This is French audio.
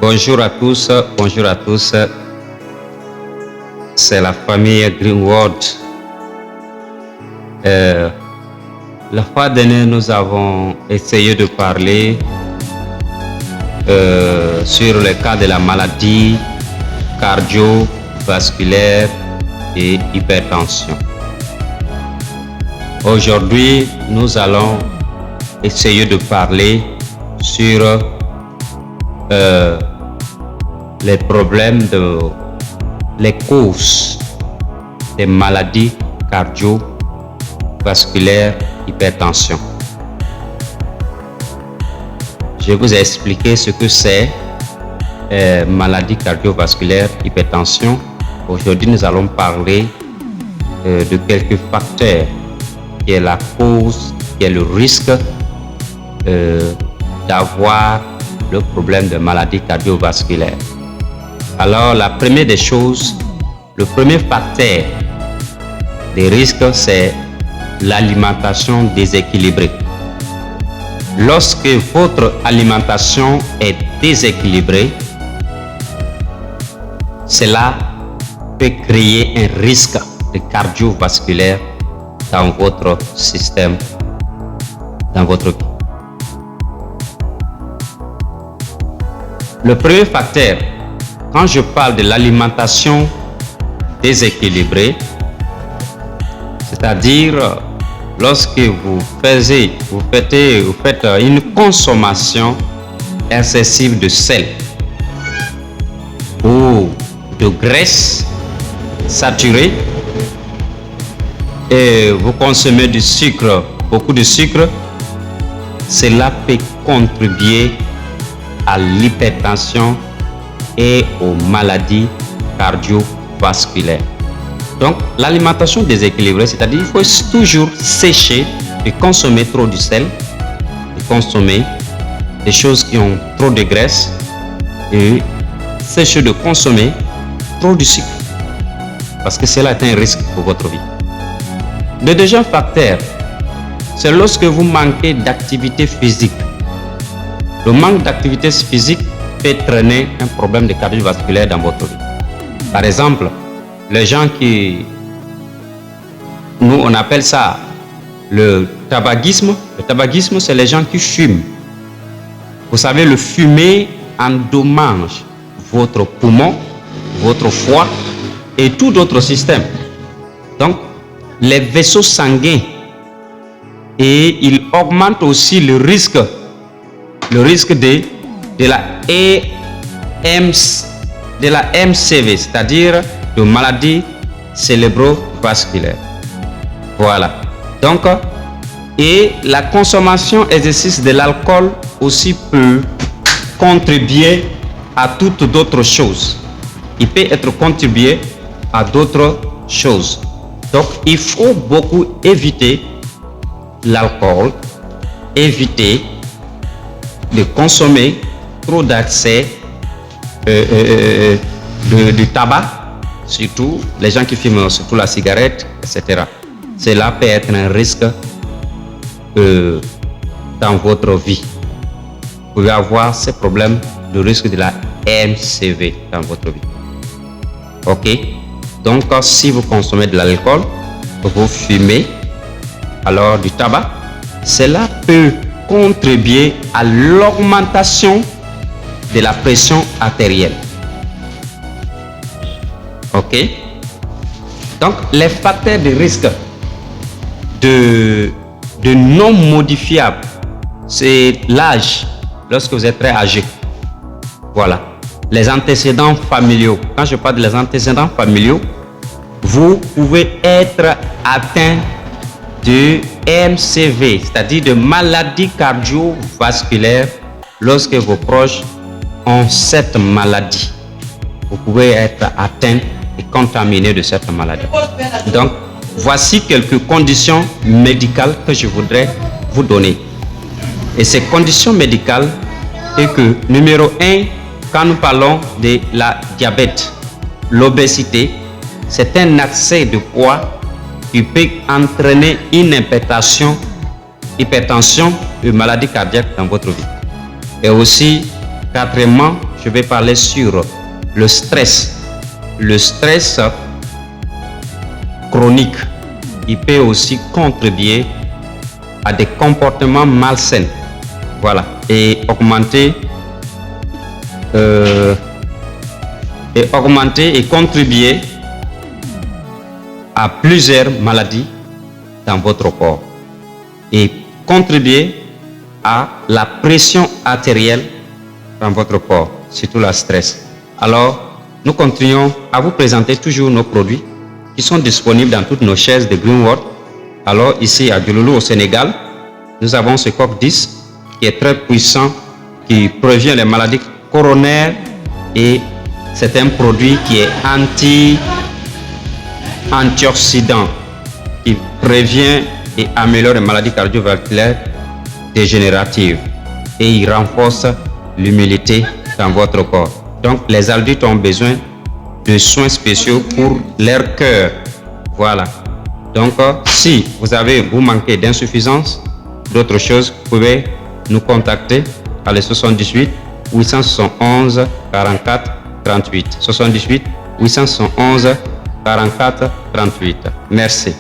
Bonjour à tous, bonjour à tous. C'est la famille Greenwood. La fois dernière, nous avons essayé de parler sur le cas de la maladie cardiovasculaire et hypertension. Aujourd'hui, nous allons essayer de parler sur les problèmes les causes des maladies cardiovasculaires, hypertension. Je vous ai expliqué ce que c'est maladie cardiovasculaire, hypertension. Aujourd'hui, nous allons parler de quelques facteurs qui est la cause, qui est le risque d'avoir le problème de maladie cardiovasculaire. Alors, la première des choses, le premier facteur des risques, c'est l'alimentation déséquilibrée. Lorsque votre alimentation est déséquilibrée, cela peut créer un risque de cardiovasculaire dans votre système, dans votre vie. Le premier facteur, quand je parle de l'alimentation déséquilibrée, c'est-à-dire lorsque vous faites une consommation excessive de sel ou de graisse saturée et vous consommez du sucre, beaucoup de sucre, cela peut contribuer à l'hypertension et aux maladies cardiovasculaires. Donc, l'alimentation déséquilibrée, c'est-à-dire qu'il faut toujours sécher et consommer trop du sel, et consommer des choses qui ont trop de graisse et sécher de consommer trop de sucre, parce que cela est un risque pour votre vie. Le deuxième facteur, c'est lorsque vous manquez d'activité physique. Le manque d'activité physique peut traîner un problème de cardiovasculaire dans votre vie. Par exemple, les gens nous on appelle ça le tabagisme. Le tabagisme, c'est les gens qui fument. Vous savez, le fumer endommage votre poumon, votre foie et tout d'autres systèmes. Donc, les vaisseaux sanguins, et il augmente aussi le risque de la MCV, c'est-à-dire de maladie cérébrovasculaire. Voilà. Donc, et la consommation excessive de l'alcool aussi peut contribuer à toutes d'autres choses. Il peut être contribué à d'autres choses. Donc, il faut beaucoup éviter l'alcool, éviter de consommer trop d'accès de tabac, surtout les gens qui fument surtout la cigarette, etc. Cela peut être un risque dans votre vie. Vous pouvez avoir ces problèmes de risque de la MCV dans votre vie. Ok? Donc, si vous consommez de l'alcool, vous fumez, alors du tabac, cela peut contribuer à l'augmentation de la pression artérielle. Ok? Donc, les facteurs de risque de non modifiables, c'est l'âge, lorsque vous êtes très âgé. Voilà. Les antécédents familiaux. Quand je parle des antécédents familiaux, vous pouvez être atteint de MCV, c'est-à-dire de maladie cardiovasculaire, lorsque vos proches ont cette maladie. Vous pouvez être atteint et contaminé de cette maladie. Donc, voici quelques conditions médicales que je voudrais vous donner. Et ces conditions médicales, c'est que, numéro 1, quand nous parlons de la diabète, l'obésité, c'est un excès de poids qui peut entraîner une hypertension, une maladie cardiaque dans votre vie. Et aussi, quatrièmement, je vais parler sur le stress. Le stress chronique, il peut aussi contribuer à des comportements malsains. Voilà. Et augmenter et contribuer à plusieurs maladies dans votre corps et contribuer à la pression artérielle dans votre corps, surtout la stress. Alors, nous continuons à vous présenter toujours nos produits qui sont disponibles dans toutes nos chaises de Green World. Alors, ici à Diouloulou au Sénégal, nous avons ce coq 10 qui est très puissant, qui prévient les maladies coronaires et c'est un produit qui est antioxydant, qui prévient et améliore les maladies cardiovasculaires dégénératives et il renforce l'immunité dans votre corps. Donc les adultes ont besoin de soins spéciaux pour leur cœur. Voilà. Donc si vous manquez d'insuffisance, d'autres choses, vous pouvez nous contacter à les 78 871 44 38. 78 871 44 38. Merci.